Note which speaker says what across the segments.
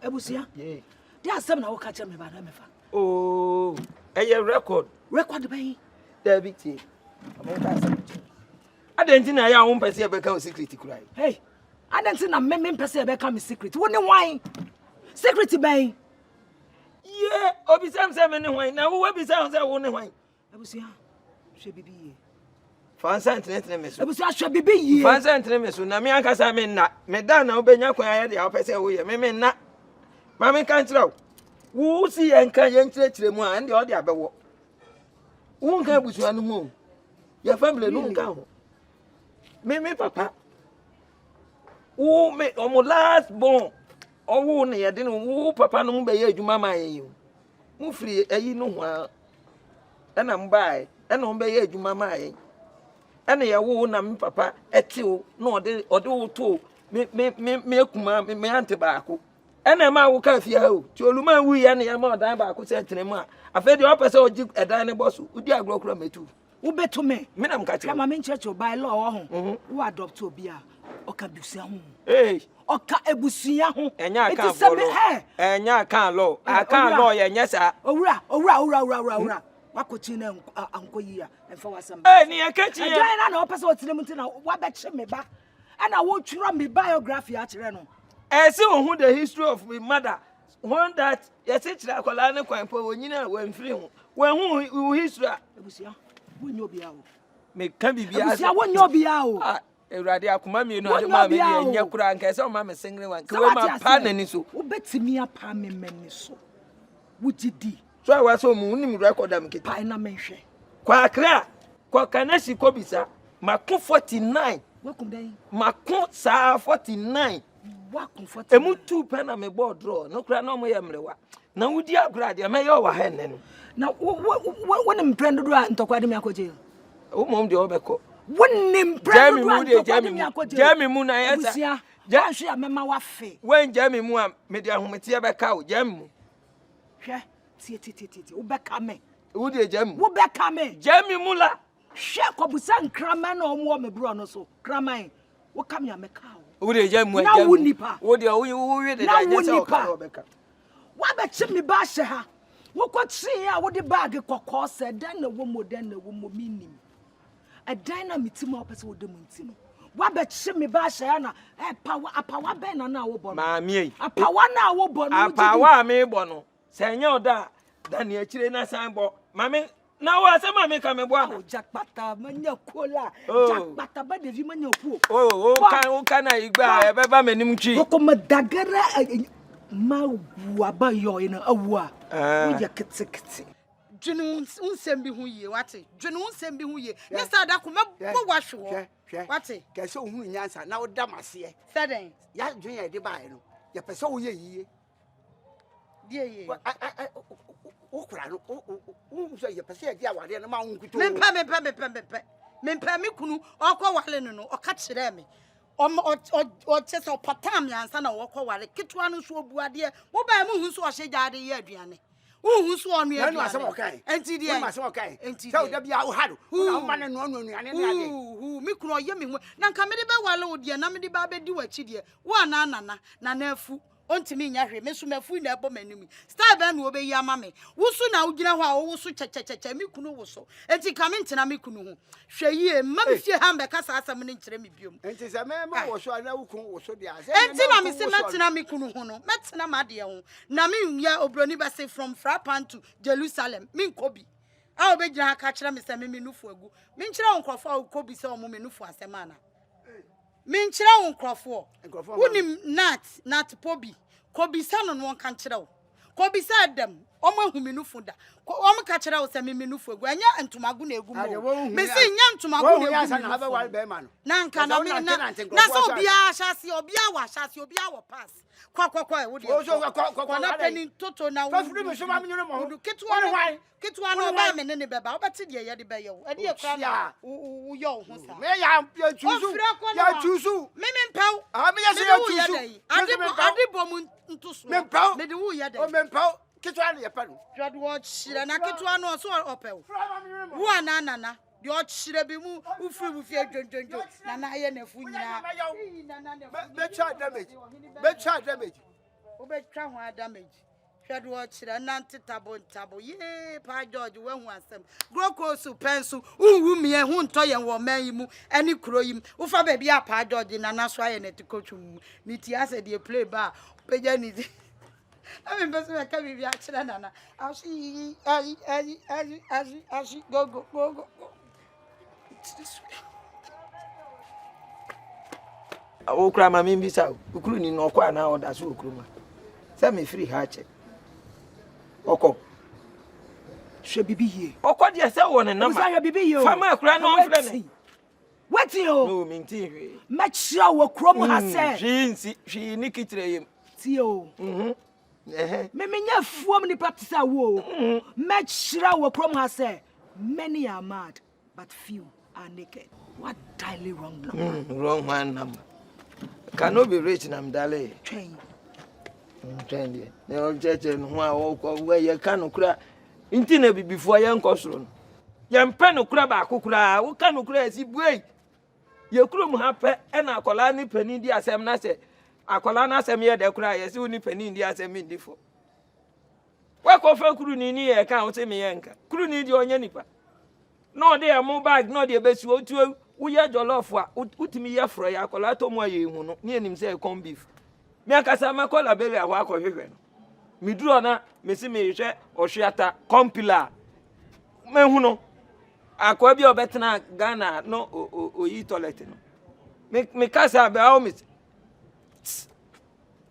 Speaker 1: Ebusia. Yeah. There are some now catch me by me.
Speaker 2: Oh, a record.
Speaker 1: Record by
Speaker 2: David. I didn't think I won't perceive become secret cry.
Speaker 1: Hey, I don't think I'm men perceive become secret. Wouldn't why? Secret bay.
Speaker 2: Yeah, Obi Sam 7 wine. Now, what be sounds I won't wine.
Speaker 1: Ebusia. Should be.
Speaker 2: Fancy internet.
Speaker 1: Ebusia should be.
Speaker 2: Fancy internet. So, Namiaka Samina, Medana, Obenya, I had the opposite way. Maybe not. Mammy can't throw. Who see and can enter the moon and the other about. Won't come with one moon. Your family don't count. Me, papa. Who make almost last born. Oh, who near dinner, who papa no be you, mamma, you. Who free, you know, and I'm by, and on be you, mamma. And a woman, papa, at you, no, or do too. Me, antibaco. And a man who can't fear to a woman we and a more than back, said to him. I fed the opposite of a dining boss who dear grow me too. Who bet to me? Madam Catcher, my main church by law, who adopt to be a Ocabusia. Eh, Oka Ebusia, and ya can't follow, and ya can't law. I can't lawyer, yes, sir. Ora. What could you know, Uncle Year, and for some? Eh, near catching, I know, opposite to what bet me back, and I won't run me biography at Reno. I see who the history of my mother. One that yes, it's like a line of when you know when free. When who history? When you be out. Make can be I want you be out. A radio command, no, mammy, and your crank as some mamma singing one. My partner is so. Who bets me a palm in so. Would you do? So I was so moon record them. Pina mention. Quack, quack, can I see Cobisa? Macon 49. Welcome day. Macon, sir, 49. What comfort? A mood 2 pen on my board draw. No cry no more. Now, would you grad? You may over hand. Now, when I'm branded and talk about me, I could jail. Oh, Mom, the overcoat. When I'm branded, Jammy Moon, I answer. Jashi, I remember what fee. When Jammy Moon made your home at cow, Jam. See, Ubekame. Would you, Jam? Ubekame, Jammy Mula. Shake up with some craman or warm a brown or so. Cramine. What come you, make cow? Would you jam when I wouldn't nipper? Would you read it? What about me, Basha? What could see? I would the bag of course said, then the woman meaning. A dynamite mopes with the moon. What about me, Basha? A power ben an hour born. Mammy, a power now born. A power me bono. Senor da, than your children signboard. Mammy. Now, as a mammy come about Jack Butter, Mania Cola, Jack Butter, but if you man your poor. Oh, can I buy a babaman? Oh, come a dagger, Mawaba yo in a wa. Your kitty. Junun send me who ye, what it? Junun send me who ye. Yes, I come up, wash you. What it? Can so who answer now, Damasia. Saturday, Yan Junior Divine, your person ye. Dear, oh, say your person, dear, what in the mountain. Mempamikunu, or Kowaleno, or catch them. Or chess or Patamian, son of Kowale, Kitwanu, so Buadia, what by who saw she died a year, Diane. Who sworn me? I was okay. And TD was okay. And tell them you had who man and one who Mikro Yemi. Now come in the Wallo, dear Namidi Babe do a chidia. One Nana, Nanefu. On to me, Yahoo, Miss Mefu, never enemy. Starban will be your mammy. Who soon now, you know how also Mikunu so. And she come into Namikunu. Share ye, Mammy, she hamburg as I summon into Remibium. And tis a member or so I know who so dear. And Tina Miss Matinamikunu, Matina Madio, Namin ya Obroniba say from Frappan to Jerusalem, Min Kobi. I'll be Jan catcher, Mr. Miminufugu. Minchra on Crawford, Kobi saw Muminufu as a manner. Minchra on Crawford, Wouldn't not Poby. Kobi son on one country. Kobi said them, Omo Huminufunda. Oma catcher out semi minufu, Gwanya and to Magune Gumo. Missing young to Magune and have a wild bearman. Nanka, Naso Bia, Shassi or Biawa, Shassi or Biawa pass. Quack, would you also in Toto now? Kitwan, and any baba, but Tidia the Bayo, a dear Crana, yo, may I choose you? Memen Pow, I did bomb to Mempow, made the woo yet, Mempow, Kitwan, your pen. Jod watch, and I Kitwan or so opel. One Nana. Your should be moved, who free with your Nana and a Funya. Better damage.
Speaker 3: Obetwa ho damage. Hwedo ochire nante tabo ye pa George we hu asem. Groko su pensu unwu mie hu nto ye wo man yi mu ani kuro yi. Wo fa ba bia pa George na naso aye na tikotwu mu. Ni ti ase de play ba. Peja ni. I mean, person can be actually nana. I see, go.
Speaker 2: O kra ma me mbisa ukuru ni no kwa na order so ukuru ma. Say me free ha che. Oko.
Speaker 1: Hwe bibi hie.
Speaker 2: Oko de say won na ma.
Speaker 1: Say bibi hie o.
Speaker 2: Fama kra no mfre ne.
Speaker 1: Wetin o?
Speaker 2: No me nti hwe.
Speaker 1: Ma kira wo krom ha se.
Speaker 2: Hwi ni kitire yim.
Speaker 1: Ti o. Me nya fuom ni patisa wo. Ma kira wo krom ha se. Many are mad, but few are naked. What daily wrong number?
Speaker 2: Wrong one number. Cannot be rich nam dale.
Speaker 1: Train.
Speaker 2: Train. The old church and where you can cry. Intina be before young costron. Young pen cry back, cry. What can cry? See, boy. Your crew happy and a colani penny the assembly. A colana semia de cry as you nip penny the assembly before. What offer crew ni account me yanka? Crew need your yanipa. No, they are more bag, no, dear best you to. We are jollof wa utimi ya fro ya kola to mo ye hu no ne anim say corn beef me akasa ma kola bele a wa kohwehwe no me duro na me si me hwe ohweata compila me hu no akwa bi obetena Ghana no oyi toilet no me kasa be how me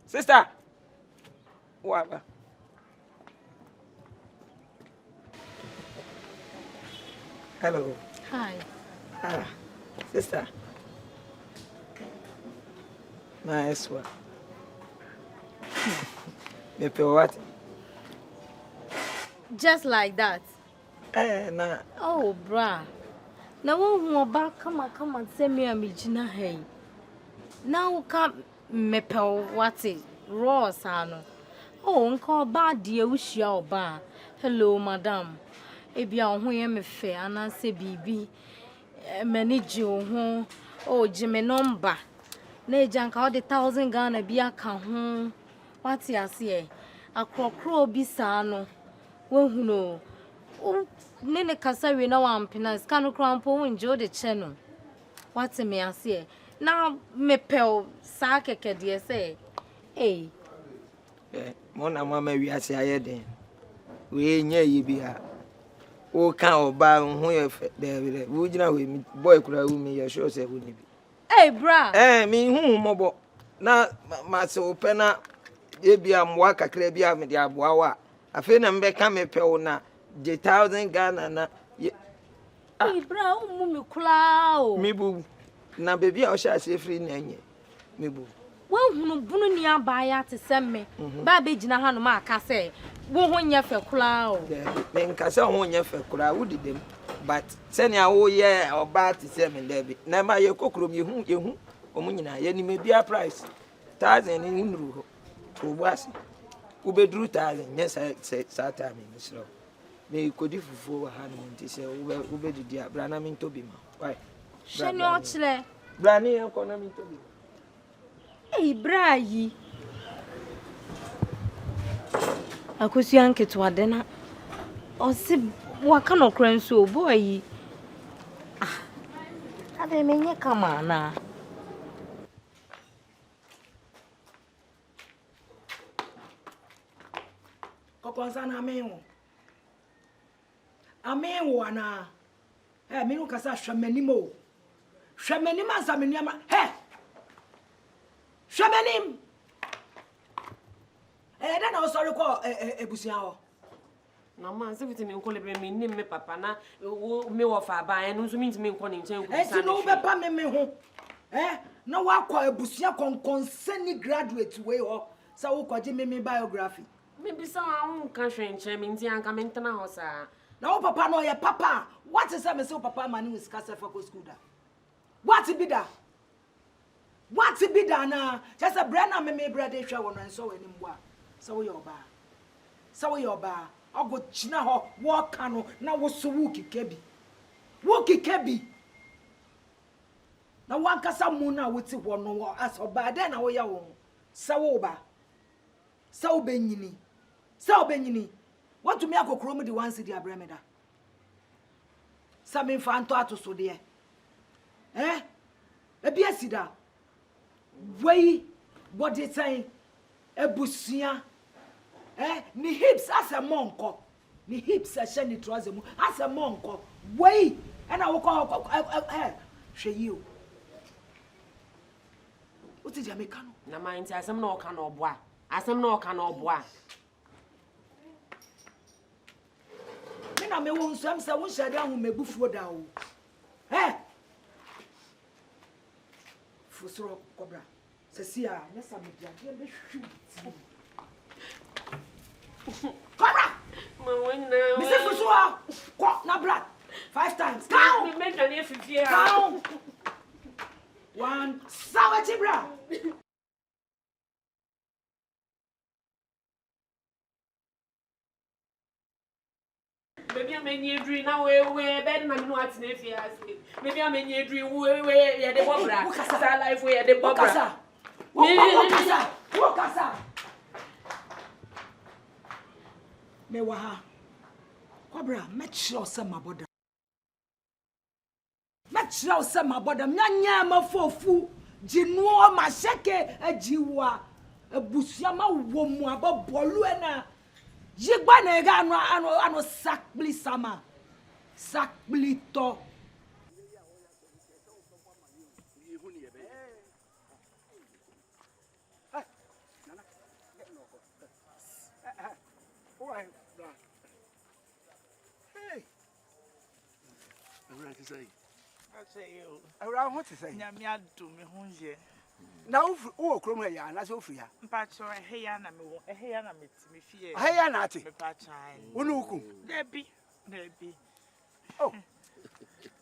Speaker 2: sister wa ba hello
Speaker 4: hi
Speaker 2: sister. Nice one. Me pay what?
Speaker 4: Just like that.
Speaker 2: Nah.
Speaker 4: Oh, bruh. Now one back come and say me a mijina hey. Now come me pay what it raw sano. Oh, uncle bad dear wish you ba. Hello, madam. Ebi a ho ye me fe ana se bibi. Manage ho oh Jimmy number na ejanka all the 1,000 Ghana bi aka ho what ya say akrokro bi sa no wo hu no ne kasa we na wa mpena ska no krampo wo nje o de che no what me ase na me pel sa keke de say
Speaker 2: mo na mama wi ase ayeden we nya yi bi ha o kan oba hu ye fe de wo gina we boy kura wu mi ye sure say wo ni bi
Speaker 4: bra
Speaker 2: mi hu mobo na ma se ope na e bia mwa kakra bia me de aboa wa afi na mbe ka me pe wo na je 1,000 Ghana na
Speaker 4: bra o mu mi kula o
Speaker 2: mi bu na baby a o sha se free na nye mi bu
Speaker 4: wo hunu bunu ni aba ya te semme ba be gina ha no ma aka se wo ho nya fe kula o
Speaker 2: me nka se ho nya fe kula wo didem but se ne a wo ye oba te se me da bi na ma ye kokrom yehu omu nyina ye ni me bia price 1,000 ni nuru ho to boase wo bedru 1,000 nya sa ta me misro me kodi fufu wa ha no nti se wo bedidi abra na me ntobi ma why
Speaker 4: sheni o chile
Speaker 2: bra ni en ko na me ntobi
Speaker 4: bra yi akosi anketo adena o si waka no kranso boy ade menye kama na
Speaker 1: kokonsa na amenwo ana menu kasa hwamanimo ansa menuama hwamanim da na sorry ko ebusia ho
Speaker 5: na man se vite me nko lebre me nim me papa na me wo fa ba en nso me ntime nko ne nchen ku
Speaker 1: sa no be pa me ho na wa kwa ebusia konseni graduate we ho sa wo kwaje me biography
Speaker 5: me bisa hu kan hwenche me nti anka me ntena ho sa
Speaker 1: na wo papa no ye papa what is me say papa mani with kasa for school da what be da na just a brand na me brother hwa wo no nso we nim bo sa wo ye oba ogo china ho wo ka no na wo so wo kikebi na wankasa mu na wo ti ho no as oba den na wo ya wo sa wo ba So benyini. What to me akokro the one city abremeda. Samin fanto ato so de. Ebi asida. Wey body time ebusia. Ni hips as a monko. Ni hips a shiny trouser mu as a monko. Wey and I will call she you. What is Jamaican?
Speaker 5: Na mind asem no ka no boa. Asem no ka no boa.
Speaker 1: Me na me won so am say won shade ahun mebufuo da o. Fusuro kobra. Sesia, nessa media be hwu. Kobra! Me say fusuro ko na blood 5 times. Count.
Speaker 5: Me make an Efiewura.
Speaker 1: Count. 1 sawa chibra.
Speaker 5: Maybe I'm in your dream now. We're better than no at Efiewura. Maybe I'm in your dream. We're the Bobra. Our life, we're the Bobra.
Speaker 1: Wokasa. Me waha. Kobra, metchiro se maboda. Metchiro se maboda. Nyanya mafofu. Jinuo masheke ejiwa. Ebusia ma womu abobolu ena. Jigba na ega ano sakbli sama. Sakbli to.
Speaker 6: Hey. I say
Speaker 3: you.
Speaker 6: Around what to say?
Speaker 3: Nyamia do me hunje.
Speaker 6: Now, oh, Chrome, ya, that's all for ya.
Speaker 3: Pacho, hey, Anna, hey, Anna, me fear.
Speaker 6: Hey, Anna,
Speaker 3: Pachai.
Speaker 6: Unuku.
Speaker 3: There be.
Speaker 6: Oh,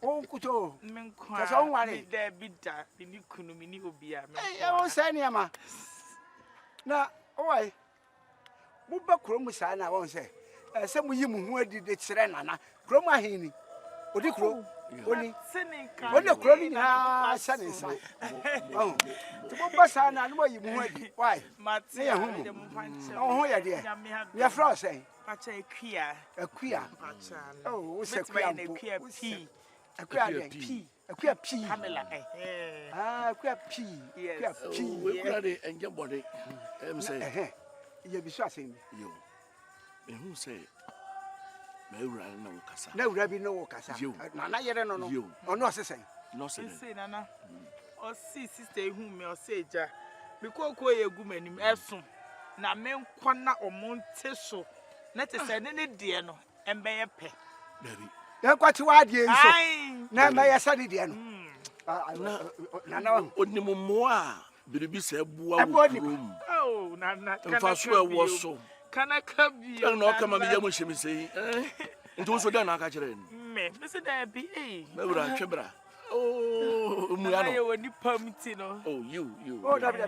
Speaker 6: oh, Kuto.
Speaker 3: Menkwa.
Speaker 6: That's all one.
Speaker 3: There be that. Mini kunu, mini obia.
Speaker 6: Hey, I won't say any, ma. Now, oh, I. Muba Chrome, son, I won't say. Some of you who did the Serena, Chroma Hini. Odicro. Only the clothing has sunny side. Oh, to Bobasana, and what you want. Why? Matia, oh, dear. We are frozen.
Speaker 3: Pacha a queer.
Speaker 6: Oh, what's a
Speaker 3: queer pea?
Speaker 6: A queer pea. A queer pea.
Speaker 3: Pamela.
Speaker 6: Ah, queer pea. Yes,
Speaker 7: pea. And your body. I'm saying,
Speaker 6: you'll be shouting
Speaker 7: you. And who say? No Cassa.
Speaker 6: No, Rabbi, no Cassa. You, Nana, you don't know. You, or no, say,
Speaker 7: no, say,
Speaker 3: Nana, or see sister whom may say, Jack, because a woman in Efson. Na men kwana or Monteso. Let us send any dear no, and bay a pet.
Speaker 6: You're quite too hard, yes. Now, may I study the end? Nana,
Speaker 7: only more. Baby said, room.
Speaker 3: Oh, Nana,
Speaker 7: and Fasua was so.
Speaker 3: Can I come here?
Speaker 7: Don't know, come on, you say, and also done, I catch it in.
Speaker 3: Mr. Debbie,
Speaker 7: Chebra. Oh, Muyano,
Speaker 3: when you permitting.
Speaker 7: Oh, you.
Speaker 6: Oh, Nana,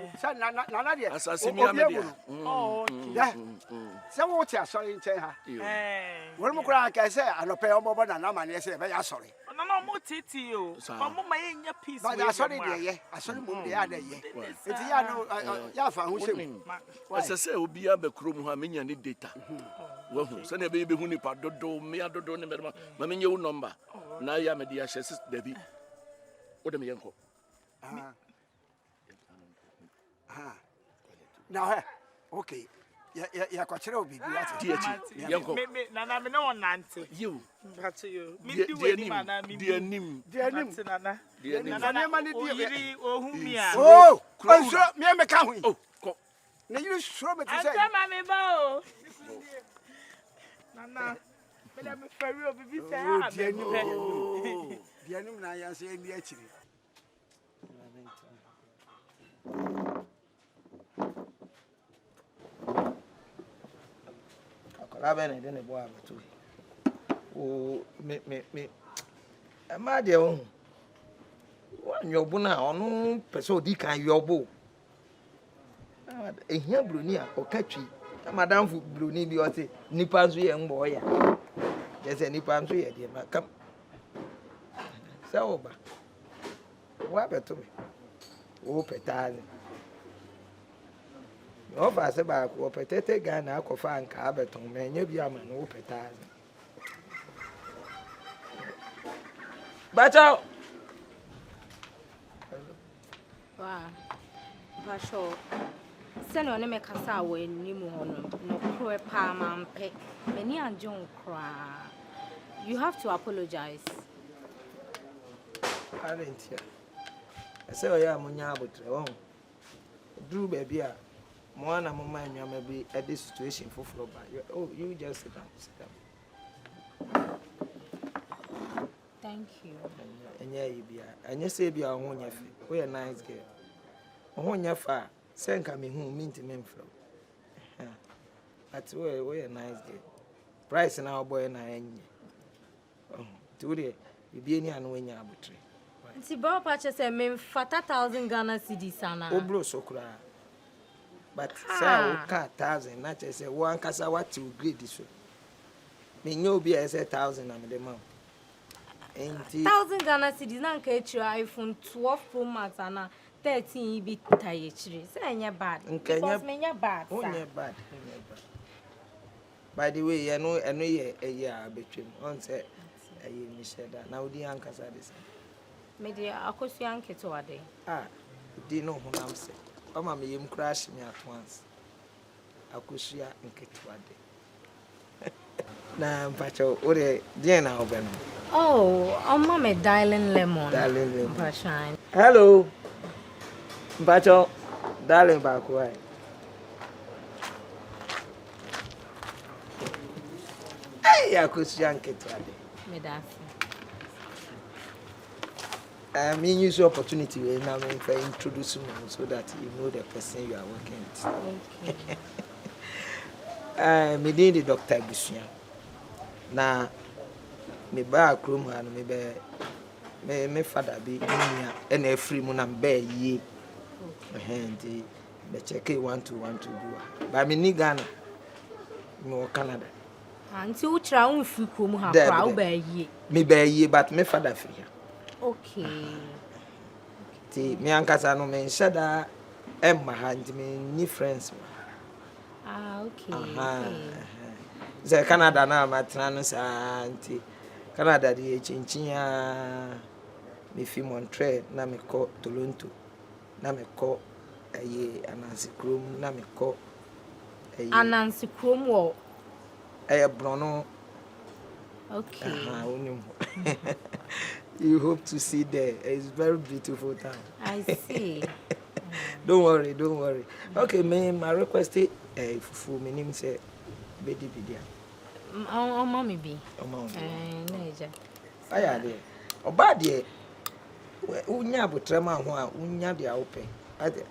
Speaker 7: as I see me,
Speaker 3: oh,
Speaker 6: yeah. So what's your sorry in Cheha? When you cry, I say, I don't pay more than a man, yes, I'm sorry.
Speaker 3: No more titty, you. Mamma, my piece.
Speaker 6: But I saw it, I saw the other year. It's Yafa who said,
Speaker 7: as I say, will be a Becrum, who are many data. Well, send a baby who nip out the door, me out the door, mamma, your number. Now, I am a dear chassis, Debbie. What am I uncle?
Speaker 6: Now, okay. Yeah, Coachella will be
Speaker 7: Uncle.
Speaker 3: Nana, no one answer.
Speaker 7: You,
Speaker 3: that's you.
Speaker 7: Dear Nim,
Speaker 3: Nana.
Speaker 6: Oh, me and McCown. Oh, now you show me to say,
Speaker 3: Nana, Madame Ferro, be
Speaker 6: dear Nim, I say, the actually.
Speaker 2: Rabbi didn't boy to oh me my dear one your buna on no person di kan your bo e hia broni a o katwi madam fu broni bi o se nipa nso ye mbo ya je se nipa nso ye de ma kam se oba wa beto me o petale Offer say ba ko petete Ghana akofa anka abeton me nya bi ama no peta. Bacha.
Speaker 4: Wow. Basho. Send on me kasa we ni mu hono. No KUROWURA Paa mampe. Many anjon kra. You have to apologize.
Speaker 2: I didn't hear. I say, oh, yeah, Munya, but Drew, baby, one of my man, maybe at this situation for Floba. Oh, you just sit down, sit down.
Speaker 4: Thank you.
Speaker 2: And yeah, you be, and you say, be a one year, we a nice girl. On your far, send coming home, mean to men flow. But we a nice girl. Price and our boy and I, oh, today, you be any and when you're betray.
Speaker 4: Si bro pacha say me fata 1,000 Ghana cedis ana.
Speaker 2: Obro sokra. But say o ka 1,000 na che say one kasa what to grade so. Me nyo bi e say 1,000 na me dem.
Speaker 4: 1,000 Ghana cedis na nka echi iPhone 12 Pro Max ana 13 bi taye chiri. Say enya bad. Because me nya bad.
Speaker 2: Oh nya bad. By the way, you know ye a year between on say ayi mi sheda na odi ankasa this.
Speaker 4: Media akosu yanke to ade.
Speaker 2: Di no honam se. Mama me yim crash me at once. Akosu ya nke to ade. Na mpacho ore die na obe no.
Speaker 4: Oh, mama darling lemon.
Speaker 2: Darling lemon.
Speaker 4: Mpashine.
Speaker 2: Hello. Mpacho darling ba ko ai. Hey, akosu ya nke to ade.
Speaker 4: Me dafi.
Speaker 2: I mean, use the opportunity when I'm introduce you so that you know the person you are working with.
Speaker 4: Okay.
Speaker 2: Me need the doctor Busia. Na me ba akrom ha no me father be nia and a free mo na be ye. Ndi be check want to do. But me ni Ghana. Me Canada.
Speaker 4: Anti utra unfi krom ha kwa wo ba ye.
Speaker 2: Me be ye but me father free.
Speaker 4: Okay.
Speaker 2: Ti me ankasa no me nshada emma ha nti me ni friends.
Speaker 4: Okay.
Speaker 2: Ze Canada na matena no sa nti Canada di chinchin me fi Montreal na me ko Toronto na me ko Anansi Chrome na me ko
Speaker 4: Anansi Chrome wo
Speaker 2: Brono.
Speaker 4: Okay.
Speaker 2: You hope to see there. It's very beautiful town.
Speaker 4: I see.
Speaker 2: Don't worry. Okay, my request is for my name say Bedi Bidia.
Speaker 4: Mommy be. Neja.
Speaker 2: Aya de. Oba de. Unya botrema ho a unya de a open. Ade.